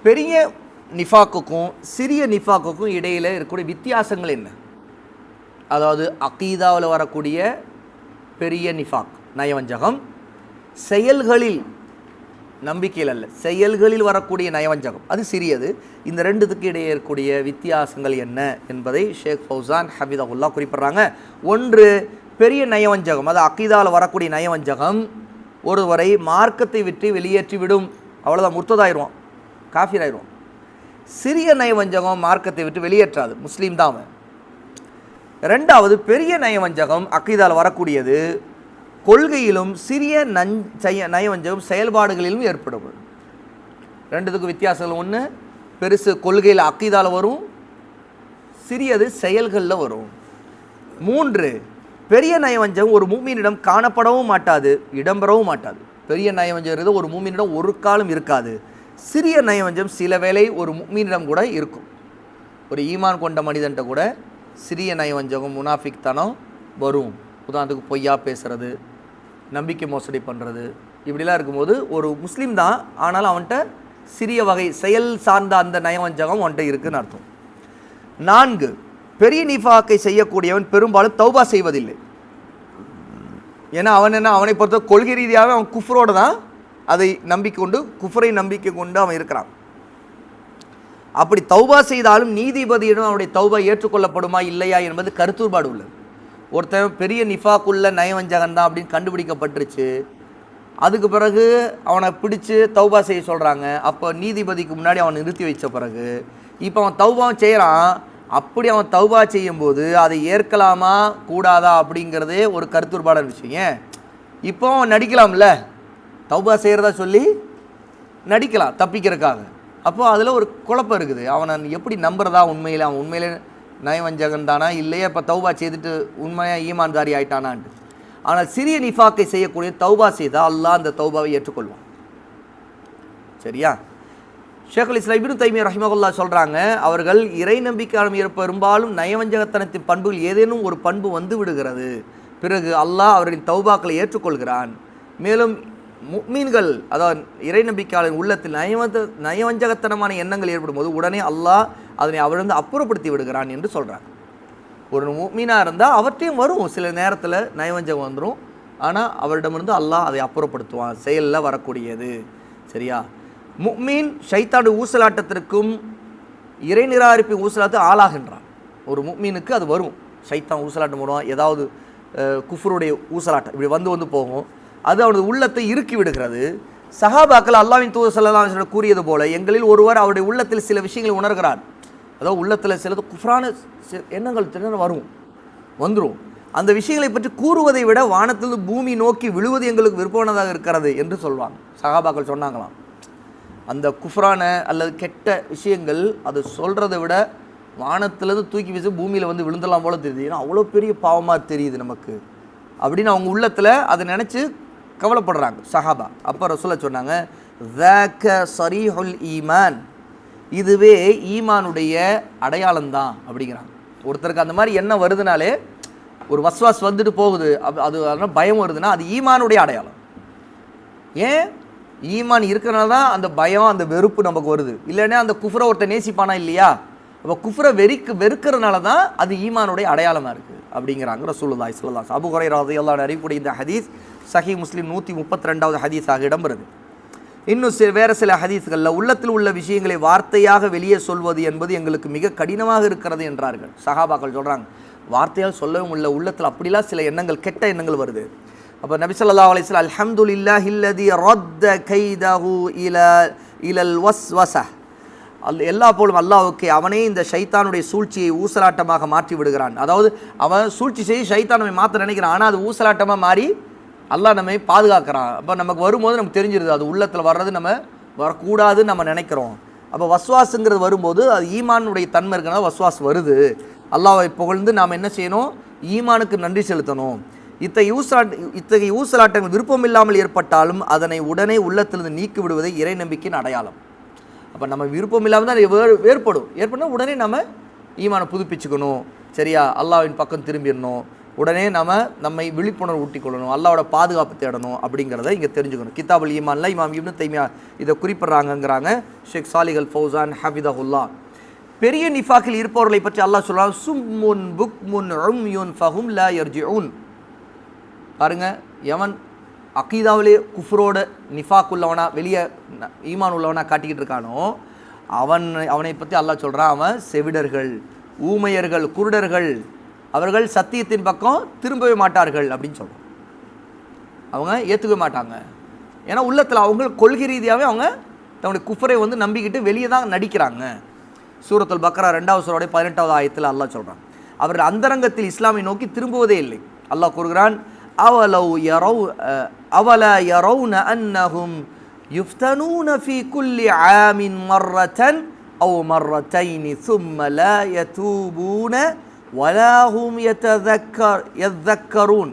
பெரிய நிஃபாக்குக்கும் சிறிய நிஃபாக்குக்கும் இடையில் இருக்கக்கூடிய வித்தியாசங்கள் என்ன? அதாவது அகீதாவில் வரக்கூடிய பெரிய நிஃபாக் நயவஞ்சகம், செயல்களில் நம்பிக்கையில் அல்ல செயல்களில் வரக்கூடிய நயவஞ்சகம் அது சிறியது. இந்த ரெண்டுத்துக்கு இடையே இருக்கக்கூடிய வித்தியாசங்கள் என்ன என்பதை ஷேக் ஃபௌசான் ஹபிதகுல்லா குறிப்பிட்றாங்க. ஒன்று, பெரிய நயவஞ்சகம், அது அகீதாவில் வரக்கூடிய நயவஞ்சகம் ஒருவரை மார்க்கத்தை விட்டு வெளியேற்றிவிடும், அவ்வளோதான், முர்த்ததாயிடுவான், காஃபிர் ஆயிடுவான். சிறிய நயவஞ்சகம் மார்க்கத்தை விட்டு வெளியேற்றாது, முஸ்லீம் தான் அவன். ரெண்டாவது, பெரிய நயவஞ்சகம் அகீதாவில் வரக்கூடியது கொள்கையிலும் சிறிய நயவஞ்சகம் செயல்பாடுகளிலும் ஏற்படும். ரெண்டுத்துக்கும் வித்தியாசங்கள். ஒன்று, பெருசு கொள்கையில் அக்கீதாவில் வரும், சிறியது செயல்களில் வரும். மூன்று, பெரிய நயவஞ்சகம் ஒரு மூமினிடம் காணப்படவும் மாட்டாது, இடம்பெறவும் மாட்டாது. பெரிய நயவஞ்சம் ஒரு மூமினிடம் ஒரு காலம் இருக்காது. சிறிய நயவஞ்சம் சில வேளை ஒரு மூமினிடம் கூட இருக்கும். ஒரு ஈமான் கொண்ட மனிதன்ட்ட கூட சிறிய நயவஞ்சகம் முனாஃபிக் தனம் வரும். உதாரணத்துக்கு பொய்யா பேசுகிறது, நம்பிக்கை மோசடி பண்ணுறது, இப்படிலாம் இருக்கும்போது ஒரு முஸ்லீம் தான், ஆனாலும் அவன்கிட்ட சிறிய வகை செயல் சார்ந்த அந்த நயவஞ்சகம் அவன்கிட்ட இருக்குதுன்னு அர்த்தம். நான்கு, பெரிய நிஃபாக்கை செய்யக்கூடியவன் பெரும்பாலும் தௌபா செய்வதில்லை. ஏன்னா அவனை பொறுத்த கொள்கை ரீதியாக அவன் குஃப்ரோடு தான் அதை நம்பிக்கை கொண்டு, குஃப்ரை நம்பிக்கை கொண்டு அவன் இருக்கிறான். அப்படி தௌபா செய்தாலும் நீதிபதியிடம் அவனுடைய தௌபா ஏற்றுக்கொள்ளப்படுமா இல்லையா என்பது கருத்துபாடு உள்ளது. ஒருத்தன் பெரிய நிஃபாக்குள்ள நயவஞ்சகன் தான் அப்படின்னு கண்டுபிடிக்கப்பட்டுருச்சு, அதுக்கு பிறகு அவனை பிடிச்சி தௌபா செய்ய சொல்கிறாங்க. அப்போ நீதிபதிக்கு முன்னாடி அவனை நிறுத்தி வச்ச பிறகு இப்போ அவன் தௌபாவும் செய்கிறான். அப்படி அவன் தௌபா செய்யும்போது அதை ஏற்கலாமா கூடாதா அப்படிங்கிறதே ஒரு கருத்துபாடான விஷயம். ஏன் இப்போ அவன் நடிக்கலாம்ல, தௌபா செய்கிறதா சொல்லி நடிக்கலாம் தப்பிக்கிறதுக்காக. அப்போது அதில் ஒரு குழப்பம் இருக்குது. அவனை எப்படி நம்புறதா? உண்மையில் அவன் உண்மையிலே நயவஞ்சகன் தானா இல்லையா, இப்போ தௌபா செய்துட்டு உண்மையாக ஈமான்தாரி ஆயிட்டானான்ட்டு. ஆனால் சிறிய நிஃபாக்கை செய்யக்கூடிய தௌபா செய்தால் அல்லாஹ் அந்த தௌபாவை ஏற்றுக்கொள்வான். சரியா? ஷேகுல் இஸ்லாம் இப்னு தைமியா ரஹிமஹுல்லாஹ் சொல்கிறாங்க, அவர்கள் இறை நம்பிக்கையாளர் பெரும்பாலும் நயவஞ்சகத்தனத்தின் பண்புகள் ஏதேனும் ஒரு பண்பு வந்து விடுகிறது, பிறகு அல்லாஹ் அவர்களின் தௌபாக்களை ஏற்றுக்கொள்கிறான். மேலும் முஃமின்கள், அதாவது இறை நம்பிக்கையாளரின் உள்ளத்தில் நயவஞ்சகத்தனமான எண்ணங்கள் ஏற்படும் போது உடனே அல்லாஹ் அதனை அவரிருந்து அப்புறப்படுத்தி விடுகிறான் என்று சொல்கிறார். ஒரு முஃமினாக இருந்தால் அவற்றையும் வரும், சில நேரத்தில் நயவஞ்சகம் வந்துடும், ஆனால் அவரிடமிருந்து அல்லாஹ் அதை அப்புறப்படுத்துவான், செயலில் வரக்கூடியது. சரியா? முஃமின் ஷைத்தானுடைய ஊசலாட்டத்திற்கும் இறை நிராகரிப்பு ஊசலாட்டு ஆளாகின்றான். ஒரு முஃமினுக்கு அது வரும், ஷைத்தான் ஊசலாட்டம் வருவான், ஏதாவது குஃப்ருடைய ஊசலாட்டம் இப்படி வந்து போகும், அது அவனது உள்ளத்தை இறுக்கி விடுகிறது. சஹாபாக்கள் அல்லாஹ்வின் தூதர் ஸல்லல்லாஹு அலைஹி வஸல்லம் கூறியது போல, எங்களில் ஒருவர் அவருடைய உள்ளத்தில் சில விஷயங்களை உணர்கிறார், அதாவது உள்ளத்தில் சிலது குஃப்ரான எண்ணங்கள் வந்துடும். அந்த விஷயங்களை பற்றி கூறுவதை விட வானத்திலிருந்து பூமி நோக்கி விழுவது எங்களுக்கு விருப்பமானதாக இருக்கிறது என்று சொல்வாங்க. சஹாபாக்கள் சொன்னாங்களாம், அந்த குஃப்ரான அல்லது கெட்ட விஷயங்கள் அது சொல்கிறத விட வானத்திலேருந்து தூக்கி வீசி பூமியில் வந்து விழுந்தலாம் போல தெரியுது, ஏன்னா அவ்வளோ பெரிய பாவமாக தெரியுது நமக்கு அப்படின்னு அவங்க உள்ளத்தில் அதை நினச்சி கவலைப்படுறாங்க சஹாபா. அப்போ ரசூலுல்லாஹ் சொன்னாங்க, ذاك صريح الإيمان, இதுவே ஈமானுடைய அடையாளம்தான் அப்படிங்கிறாங்க. ஒருத்தருக்கு அந்த மாதிரி எண்ணம் வருதுனாலே, ஒரு வஸ்வாஸ் வந்துட்டு போகுது, அது அதனால் பயம் வருதுன்னா அது ஈமானுடைய அடையாளம். ஏன்? ஈமான் இருக்கிறனால தான் அந்த பயம், அந்த வெறுப்பு நமக்கு வருது. இல்லைன்னா அந்த குஃப்ரை ஒருத்தர் நேசிப்பானா இல்லையா? அப்போ குஃப்ரை வெறுக்கிறதுனால தான் அது ஈமானுடைய அடையாளமாக இருக்குது அப்படிங்கிறாங்க ரசூலுல்லாஹி ஸல்லல்லாஹு அலைஹி வஸல்லம். அபூ ஹுரைரா ரலியல்லாஹு அன்ஹு அறிவிக்கக்கூடிய இந்த ஹதீஸ் சஹீஹ் முஸ்லிம் 132வது ஹதீஸாக இடம்பெறுது. இன்னும் வேறு சில ஹதீஸ்களில் உள்ளத்தில் உள்ள விஷயங்களை வார்த்தையாக வெளியே சொல்வது என்பது எங்களுக்கு மிக கடினமாக இருக்கிறது என்றார்கள். சஹாபாக்கள் சொல்கிறாங்க, வார்த்தையால் சொல்லவும் இல்லை, உள்ளத்தில் அப்படிலாம் சில எண்ணங்கள், கெட்ட எண்ணங்கள் வருது. அப்போ நபி ஸல்லல்லாஹு அலைஹி வஸல்லம், அல்ஹம்துலில்லாஹில்லதி ரத்த கைதஹு இலல் வஸ்வஸா, எல்லா போலும் அல்லாஹ்வுக்கு, அவனே இந்த ஷைத்தானுடைய சூழ்ச்சியை ஊசலாட்டமாக மாற்றி விடுகிறான். அதாவது அவன் சூழ்ச்சி செய்து ஷைத்தானை மாற்ற நினைக்கிறான், ஆனால் அது ஊசலாட்டமாக மாறி அல்லாஹ் நம்மை பாதுகாக்கிறான். அப்போ நமக்கு வரும்போது நமக்கு தெரிஞ்சிருது அது உள்ளத்தில் வர்றது நம்ம வரக்கூடாதுன்னு நம்ம நினைக்கிறோம். அப்போ வஸ்வாஸுங்கிறது வரும்போது அது ஈமானுடைய தன்மை இருக்கிறனால வஸ்வாஸ் வருது. அல்லாஹ்வை புகழ்ந்து நாம் என்ன செய்யணும்? ஈமானுக்கு நன்றி செலுத்தணும். இத்தகைய ஊசலாட்டங்கள் விருப்பம் இல்லாமல் ஏற்பட்டாலும் அதனை உடனே உள்ளத்திலிருந்து நீக்கி விடுவதை இறை நம்பிக்கையின் அடையாளம். அப்போ நம்ம விருப்பம் இல்லாமல் தான் ஏற்படும் உடனே நம்ம ஈமானை புதுப்பிச்சுக்கணும். சரியா? அல்லாஹ்வின் பக்கம் திரும்பிடணும், உடனே நம்மை விழிப்புணர்வு ஊட்டிக்கொள்ளணும், அல்லாவோட பாதுகாப்பு தேடணும் அப்படிங்கிறத இங்கே தெரிஞ்சுக்கணும். கிதாபுல் ஈமான்ல இமாம் இப்னு தைமியா இதை குறிப்பிட்றாங்கங்கிறாங்க ஷேக் சாலிஹ் அல் ஃபௌசான் ஹஃபிதஹுல்லா. பெரிய நிஃபாக்கில் இருப்பவர்களை பற்றி அல்லாஹ் சொல்றான், சும்முன் புக்முன் உம்யுன் ஃபஹும் லா யர்ஜிஊன். பாருங்க, எவன் அகீதாவிலே குஃப்ரோட நிஃபாக் உள்ளவனா, வெளியே ஈமான் உள்ளவனா காட்டிக்கிட்டு இருக்கானோ அவனை பற்றி அல்லாஹ் சொல்கிறான், அவன் செவிடர்கள், ஊமையர்கள், குருடர்கள், அவர்கள் சத்தியத்தின் பக்கம் திரும்பவே மாட்டார்கள் அப்படின்னு சொல்கிறான். அவங்க ஏற்றுக்கவே மாட்டாங்க. ஏன்னா உள்ளத்தில் அவங்க கொள்கை ரீதியாகவே அவங்க தன்னுடைய குஃபரை நம்பிக்கிட்டு வெளியே தான் நடிக்கிறாங்க. சூரத்துல் பக்ரா 2வது சூராவுடைய 18வது ஆயத்தில் அல்லாஹ் சொல்கிறான், அவர்கள் அந்தரங்கத்தில் இஸ்லாமை நோக்கி திரும்புவதே இல்லை. அல்லாஹ் கூறுகிறான், அவலா யரவுன அன்னஹும் யுஃப்தனூன ஃபீ குல்லி ஆமின் மர்ரத்தன் அவ் மர்ரத்தைனி சும்ம லா யதூபூன வலா ஹும் யதக்கரூன்.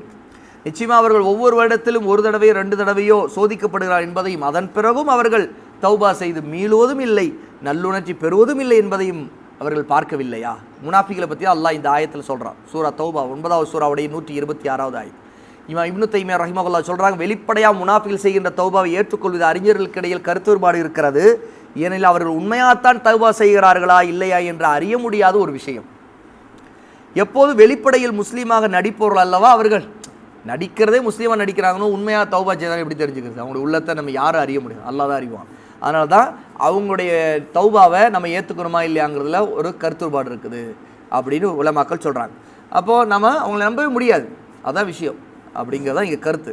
நிச்சயமாக அவர்கள் ஒவ்வொரு வருடத்திலும் ஒரு தடவையோ 2 தடவையோ சோதிக்கப்படுகிறார் என்பதையும், அதன் பிறகும் அவர்கள் தௌபா செய்து மீளுவதும் இல்லை, நல்லுணர்ச்சி பெறுவதும் இல்லை என்பதையும் அவர்கள் பார்க்கவில்லையா? முனாஃபிகளை பற்றி அல்லாஹ் இந்த ஆயத்தில் சொல்கிறான். சூரா தௌபா 9வது சூராவுடைய 126வது ஆயத். இமாம் இப்னு தைமியா ரஹிமஹுல்லாஹ் சொல்கிறாங்க, வெளிப்படையாக முனாஃபிகள் செய்கின்ற தௌபாவை ஏற்றுக்கொள்வது அறிஞர்களுக்கு இடையில் கருத்து வேறுபாடு இருக்கிறது. ஏனெனில் அவர்கள் உண்மையாகத்தான் தௌபா செய்கிறார்களா இல்லையா என்று அறிய முடியாத ஒரு விஷயம். எப்போது வெளிப்படையில் முஸ்லீமாக நடிப்பவர்கள் அல்லவா அவர்கள், நடிக்கிறதே முஸ்லீமாக நடிக்கிறாங்கன்னு உண்மையாக தௌபா செய்தாலும் எப்படி தெரிஞ்சுக்கிறது? அவங்களுடைய உள்ளத்தை நம்ம யாரும் அறிய முடியும், அல்லாஹ் தான் அறிவான். அதனால தான் அவங்களுடைய தௌபாவை நம்ம ஏற்றுக்கணுமா இல்லையாங்கிறதுல ஒரு கருத்துபாடு இருக்குது அப்படின்னு உலமாக்கள் சொல்கிறாங்க. அப்போது நம்ம அவங்களை நம்பவே முடியாது, அதான் விஷயம் அப்படிங்கிறதான் இங்கே கருத்து.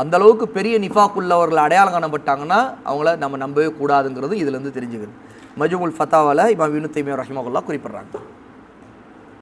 அந்தளவுக்கு பெரிய நிஃபாக் உள்ளவர்கள் அடையாளம் காணப்பட்டாங்கன்னா அவங்கள நம்ம நம்பவே கூடாதுங்கிறது இதுலேருந்து தெரிஞ்சுக்கிறது. மஜ்முல் ஃபத்தாவால இமாம் இப்னு தைமியா ரஹிமஹுல்லாஹ் குறிப்பிட்றாங்க.